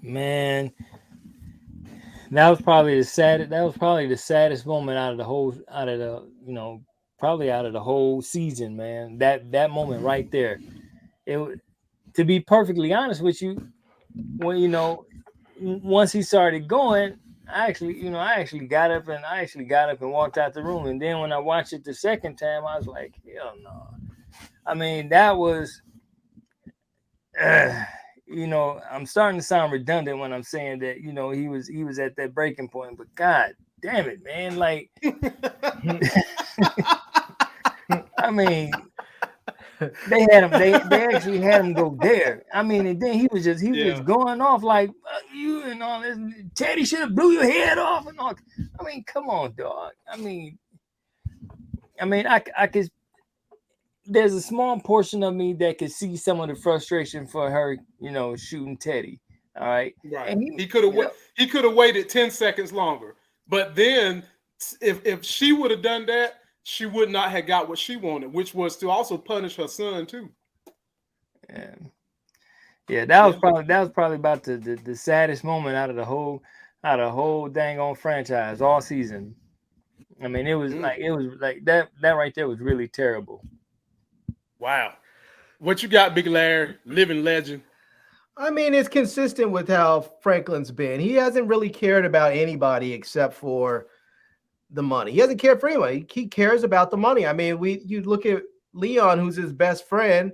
Man, that was probably the saddest. That was probably the saddest moment out of the whole, out of the, probably out of the whole season, man. That moment right there. To be perfectly honest with you, when once he started going, I actually got up and walked out the room. And then when I watched it the second time, I was like, hell no. I mean, that was, I'm starting to sound redundant when I'm saying that, he was at that breaking point. But God damn it, man! Like, I mean, they had him. They actually had him go there. I mean, and then he was going off like you and all this. Teddy should have blew your head off and all. I mean, come on, dog. I mean, I could. There's a small portion of me that could see some of the frustration for her, shooting Teddy. All right. Right. And he could have waited 10 seconds longer. But then if she would have done that, she would not have got what she wanted, which was to also punish her son too. Yeah, that was probably about the saddest moment out of the whole dang on franchise all season. I mean, it was like that right there was really terrible. Wow. What you got, Big Larry, living legend? I mean, it's consistent with how Franklin's been. He hasn't really cared about anybody except for the money. He hasn't cared for anybody. He cares about the money. I mean, you look at Leon, who's his best friend,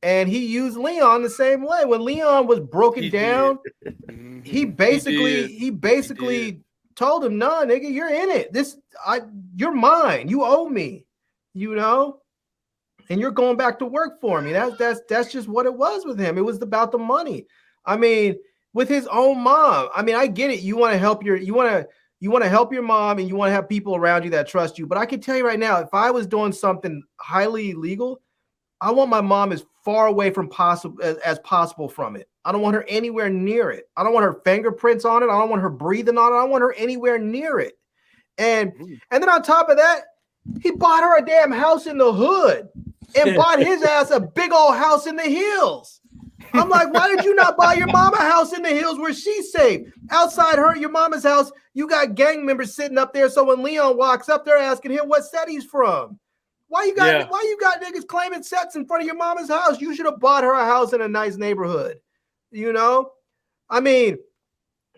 and he used Leon the same way. When Leon was broken down, he basically told him, "No, nigga, you're in it. You're mine. You owe me, and you're going back to work for me." That's just what it was with him. It was about the money. I mean, with his own mom. I mean, I get it. You want to help your mom, and you want to have people around you that trust you. But I can tell you right now, if I was doing something highly illegal, I want my mom as far away from as possible from it. I don't want her anywhere near it. I don't want her fingerprints on it. I don't want her breathing on it. I don't want her anywhere near it. And then on top of that, he bought her a damn house in the hood and bought his ass a big old house in the hills. I'm like, why did you not buy your mama a house in the hills where she's safe? Outside your mama's house, you got gang members sitting up there. So when Leon walks up, they're asking him what set he's from. Why you got niggas claiming sets in front of your mama's house? You should have bought her a house in a nice neighborhood. I mean,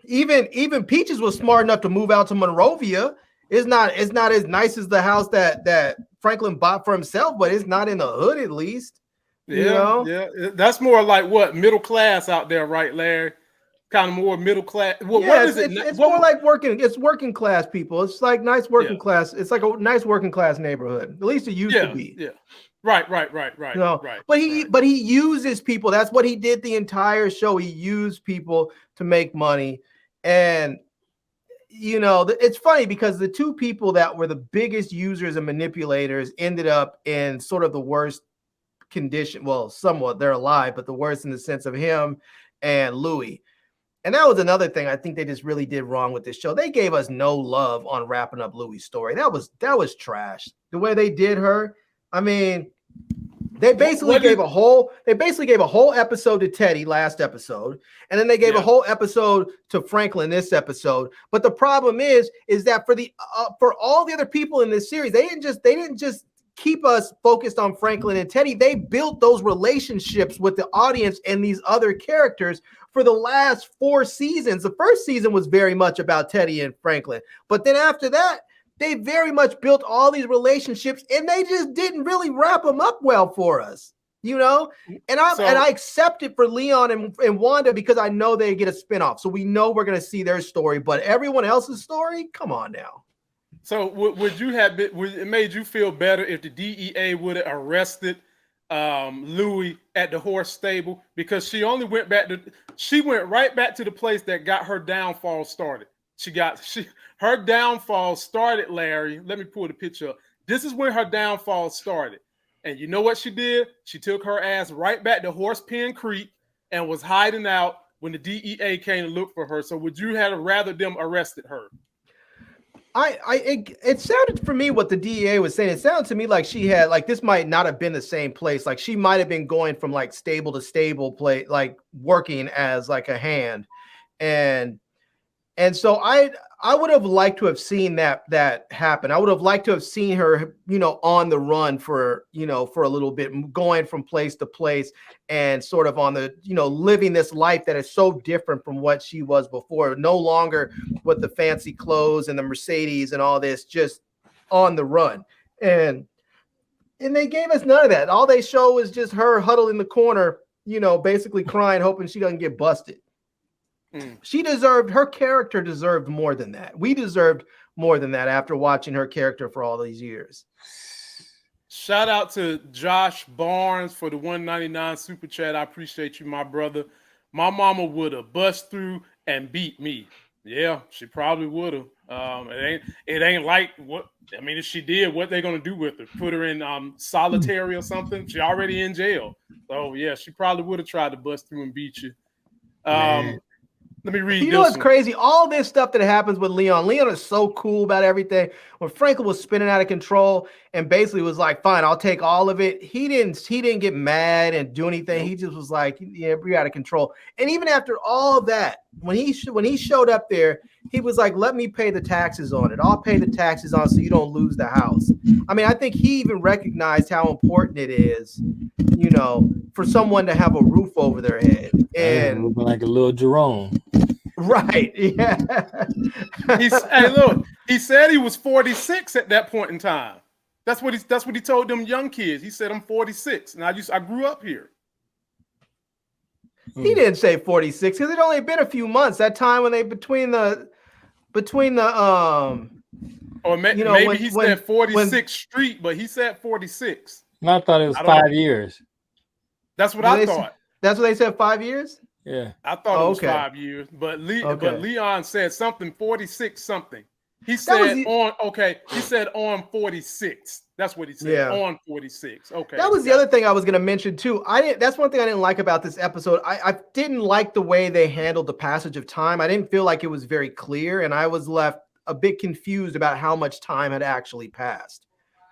even Peaches was smart enough to move out to Monrovia. It's not as nice as the house that Franklin bought for himself, but it's not in the hood at least. Yeah. That's more like what, middle class out there, right, Larry? Kind of more middle class. Well, what is it? It's more like working class people. It's like nice working class. It's like a nice working class neighborhood. At least it used to be. Yeah. Right. Right. But he uses people. That's what he did the entire show. He used people to make money. And it's funny because the two people that were the biggest users and manipulators ended up in sort of the worst condition. Well, somewhat they're alive, but the worst in the sense of him and Louie. And that was another thing I think they just really did wrong with this show. They gave us no love on wrapping up Louie's story. That was trash. The way they did her. I mean, they basically gave a whole episode to Teddy last episode, and then they gave a whole episode to Franklin this episode. But the problem is that for all the other people in this series, they didn't just keep us focused on Franklin and Teddy. They built those relationships with the audience and these other characters for the last 4 seasons. The first season was very much about Teddy and Franklin, but then after that, they very much built all these relationships, and they just didn't really wrap them up well for us, And I accept it for Leon and Wanda because I know they get a spinoff, so we know we're going to see their story. But everyone else's story, come on now. So would it made you feel better if the DEA would have arrested Louie at the horse stable, because she went right back to the place that got her downfall started. Her downfall started, Larry. Let me pull the picture up. This is when her downfall started. And you know what she did? She took her ass right back to Horse Pen Creek and was hiding out when the DEA came to look for her. So would you have rather them arrested her? It sounded for me what the DEA was saying. It sounded to me like she had, like, this might not have been the same place. Like she might have been going from like stable to stable place, like working as like a hand. And so I would have liked to have seen that happen. I would have liked to have seen her, on the run for a little bit, going from place to place and sort of on the, living this life that is so different from what she was before. No longer with the fancy clothes and the Mercedes and all this, just on the run. And they gave us none of that. All they show is just her huddled in the corner, basically crying, hoping she doesn't get busted. Her character deserved more than that. We deserved more than that after watching her character for all these years. Shout out to Josh Barnes for the $1.99 super chat. I appreciate you, my brother. My mama would have bust through and beat me. Yeah, she probably would have. It ain't like what I mean. If she did, what they gonna do with her? Put her in solitary or something? She already in jail. So yeah, she probably would have tried to bust through and beat you. Let me read. You know what's crazy? All this stuff that happens with Leon. Leon is so cool about everything. When Franklin was spinning out of control and basically was like, "Fine, I'll take all of it." He didn't get mad and do anything. Nope. He just was like, "Yeah, we're out of control." And even after all of that, when he showed up there, he was like, "Let me pay the taxes on it. I'll pay the taxes on it so you don't lose the house." I mean, I think he even recognized how important it is, for someone to have a roof over their head. And looking like a little Jerome. Right. Yeah. Hey, look, he said he was 46 at that point in time. That's what he told them young kids. He said, "I'm 46 and I grew up here." He didn't say 46 because it only been a few months. That time when they between the or maybe he said 46th Street, but he said 46. I thought it was 5 years. That's what I thought. That's what they said, 5 years? Yeah. I thought it was 5 years, but Leon said something 46 something. He said he said on 46. That's what he said. Yeah. On 46. Okay. That was the other thing I was going to mention too. That's one thing I didn't like about this episode. I didn't like the way they handled the passage of time. I didn't feel like it was very clear, and I was left a bit confused about how much time had actually passed.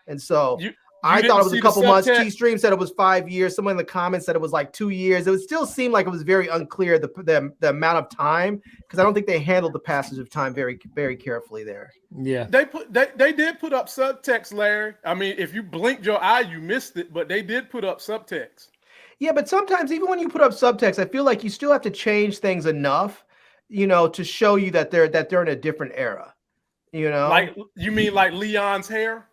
And so I thought it was a couple months. T-Stream said it was 5 years. Someone in the comments said it was like 2 years. It would still seem like it was very unclear the amount of time, because I don't think they handled the passage of time very, very carefully there. Yeah, they did put up subtext, Larry. I mean, if you blinked your eye, you missed it, but they did put up subtext. Yeah, but sometimes even when you put up subtext, I feel like you still have to change things enough, to show you that they're in a different era. Like you mean like Leon's hair?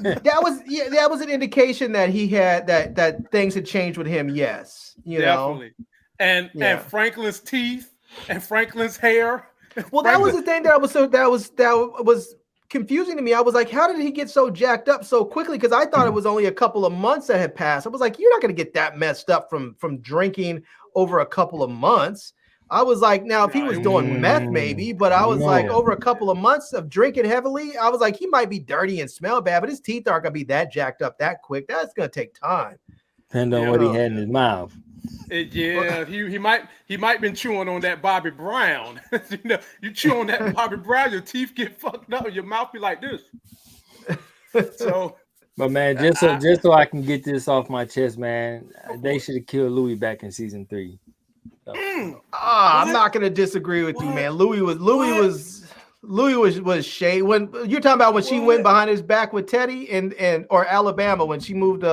That was an indication that he had that things had changed with him. Yes, definitely. And Franklin's teeth and Franklin's hair. Well, that was the thing that was confusing to me. I was like, how did he get so jacked up so quickly? Because I thought it was only a couple of months that had passed. I was like, you're not going to get that messed up from drinking over a couple of months. I was like, now, if he was doing meth, maybe, but I was like, over a couple of months of drinking heavily, I was like, he might be dirty and smell bad, but his teeth aren't going to be that jacked up that quick. That's going to take time. Depends on what he had in his mouth. He might been chewing on that Bobby Brown. You chew on that Bobby Brown, your teeth get fucked up, your mouth be like this. So, but man, just so I can get this off my chest, man, they should have killed Louie back in season 3. So. I'm not gonna disagree with you, man. Louie was shade when you're talking about when she went behind his back with Teddy or Alabama when she moved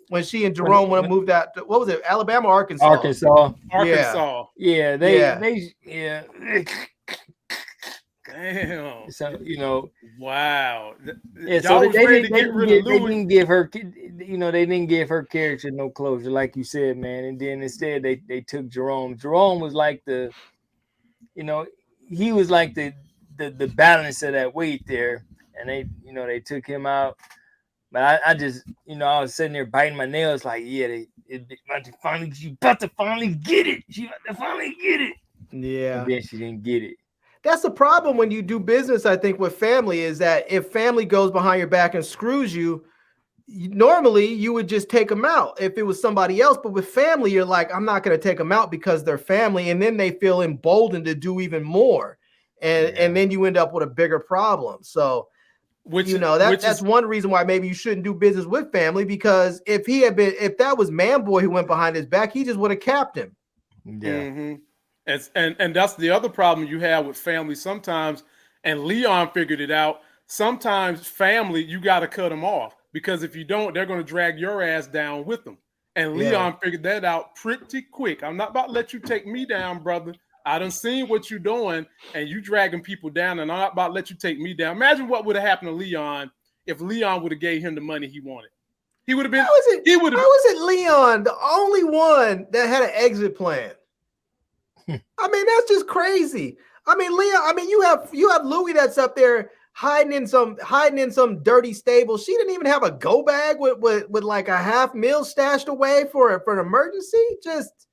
when she and Jerome want to move that. What was it? Alabama or Arkansas? Arkansas. Yeah. They Damn. So wow. Yeah. So they didn't give her. They didn't give her character no closure, like you said, man. And then instead they took Jerome. Jerome was like he was like the balance of that weight there, and they took him out. But I just I was sitting there biting my nails like, she about to finally get it. She about to finally get it. Yeah. And then she didn't get it. That's the problem when you do business, I think, with family, is that if family goes behind your back and screws you, normally you would just take them out if it was somebody else. But with family, you're like, I'm not going to take them out because they're family. And then they feel emboldened to do even more. And then you end up with a bigger problem. So, that's one reason why maybe you shouldn't do business with family, because if that was Man Boy who went behind his back, he just would have capped him. Yeah. Mm-hmm. And that's the other problem you have with family sometimes. And Leon figured it out. Sometimes family, you got to cut them off, because if you don't, they're going to drag your ass down with them. And Leon figured that out pretty quick. I'm not about to let you take me down, brother. I done seen what you're doing, and you dragging people down, and I'm not about to let you take me down. Imagine what would have happened to Leon if Leon would have gave him the money he wanted. He would have been. How was it Leon, the only one that had an exit plan? I mean, that's just crazy. I mean, Leon. I mean, you have Louie that's up there hiding in some dirty stable. She didn't even have a go bag with like a $500,000 stashed away for an emergency. Just,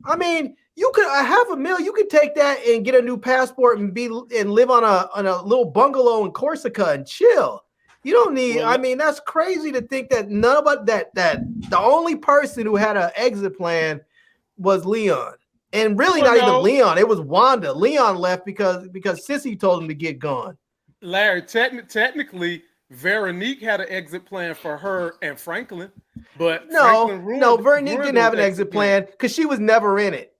I mean, you could $500,000. You could take that and get a new passport and live on a little bungalow in Corsica and chill. You don't need. I mean, that's crazy to think that that the only person who had an exit plan was Leon. And really not even Leon. It was Wanda. Leon left because Sissy told him to get gone. Larry, technically, Veronique had an exit plan for her and Franklin, but Veronique didn't have an exit plan because she was never in it.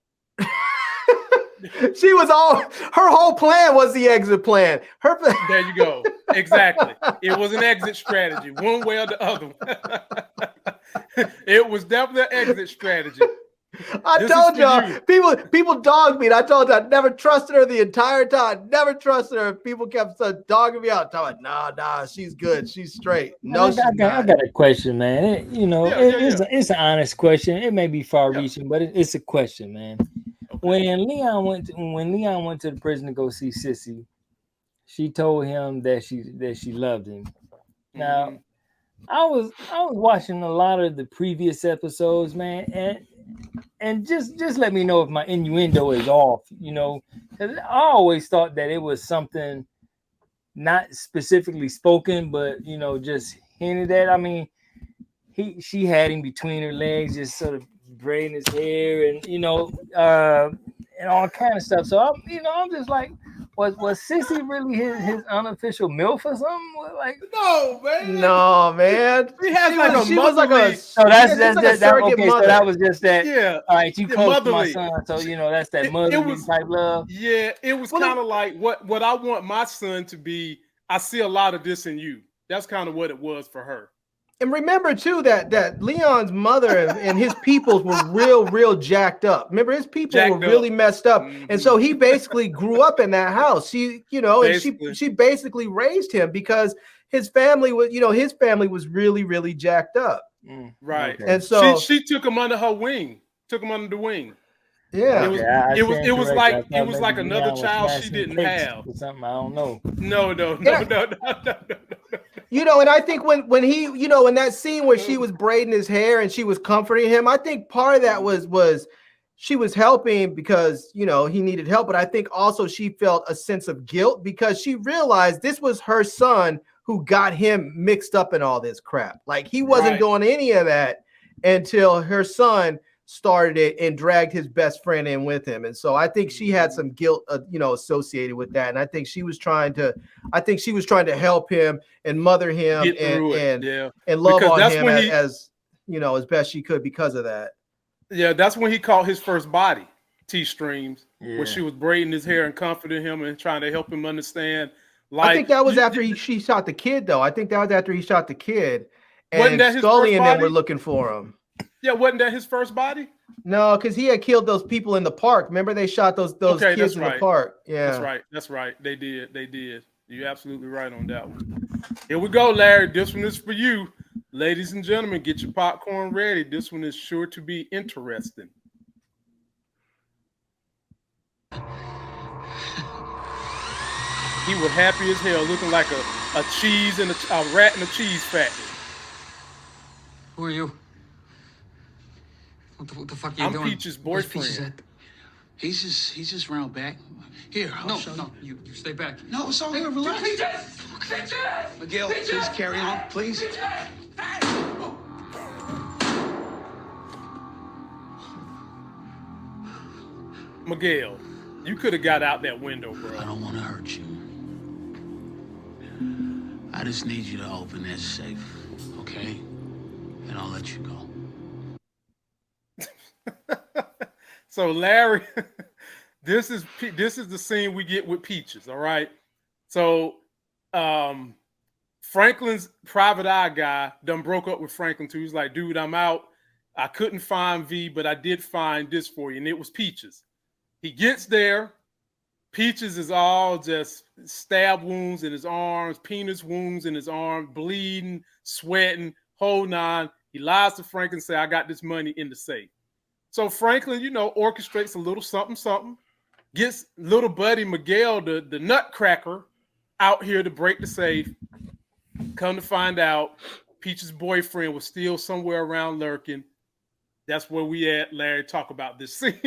Her whole plan was the exit plan. There you go. Exactly. It was an exit strategy, one way or the other. It was definitely an exit strategy. I told y'all, people dogged me, and I told you I never trusted her the entire time. Never trusted her. People kept dogging me out. Talking, nah, she's good. She's straight. No, I got a question, man. It's an honest question. It may be far-reaching, but it's a question, man. Okay. When Leon went to the prison to go see Sissy, she told him that she loved him. Now, I was watching a lot of the previous episodes, man, and just let me know if my innuendo is off, because I always thought that it was something not specifically spoken, but just hinted at. I mean, she had him between her legs, just sort of braiding his hair, and and all kind of stuff. So I'm just like, was Sissy really his unofficial MILF or something? Like, no, man. She has like a motherly. So that was just that. Yeah. All right, you close to my son, so that's that motherly type love. Yeah, it was kind of like what I want my son to be. I see a lot of this in you. That's kind of what it was for her. And remember too that Leon's mother and his peoples were real jacked up. Remember, his people were really messed up, and so he basically grew up in that house. She basically raised him because his family was really jacked up. Right, and so she took him under her wing, took him under the wing. Yeah, it was like another child she didn't have. Or something, I don't know. No. And I think when he, in that scene where she was braiding his hair and she was comforting him, I think part of that was she was helping because, he needed help. But I think also she felt a sense of guilt because she realized this was her son who got him mixed up in all this crap. Like he wasn't doing any of that until her son started it and dragged his best friend in with him. And so I think she had some guilt, associated with that. And I think she was trying to help him and mother him and love on him as best she could because of that. Yeah, that's when he caught his first body, T-Streams, where she was braiding his hair and comforting him and trying to help him understand. Like, I think that was after she shot the kid, though. I think that was after he shot the kid. And Scully and them were looking for him. Yeah, wasn't that his first body? No, because he had killed those people in the park. Remember, they shot those kids in the park. Yeah, that's right. They did. You're absolutely right on that one. Here we go, Larry. This one is for you. Ladies and gentlemen, get your popcorn ready. This one is sure to be interesting. He was happy as hell, looking like a cheese and a rat in a cheese factory. Who are you? What the fuck are you doing? I'm Peach's boyfriend. He's just round back. Here, I'll show you. You stay back. No, it's all good. Relax. Miguel, please carry on, please. Miguel, you could have got out that window, bro. I don't want to hurt you. I just need you to open this safe, okay? And I'll let you go. So Larry, this is the scene we get with Peaches. All right. So Franklin's private eye guy done broke up with Franklin too. He's like, dude, I'm out. I couldn't find V, but I did find this for you. And it was Peaches. He gets there. Peaches is all just stab wounds in his arms, penis wounds in his arm, bleeding, sweating, whole nine. He lies to Franklin and say, I got this money in the safe. So Franklin, you know, orchestrates a little something, gets little buddy Miguel, the nutcracker, out here to break the safe. Come to find out, Peach's boyfriend was still somewhere around lurking. That's where we at, Larry. Talk about this scene.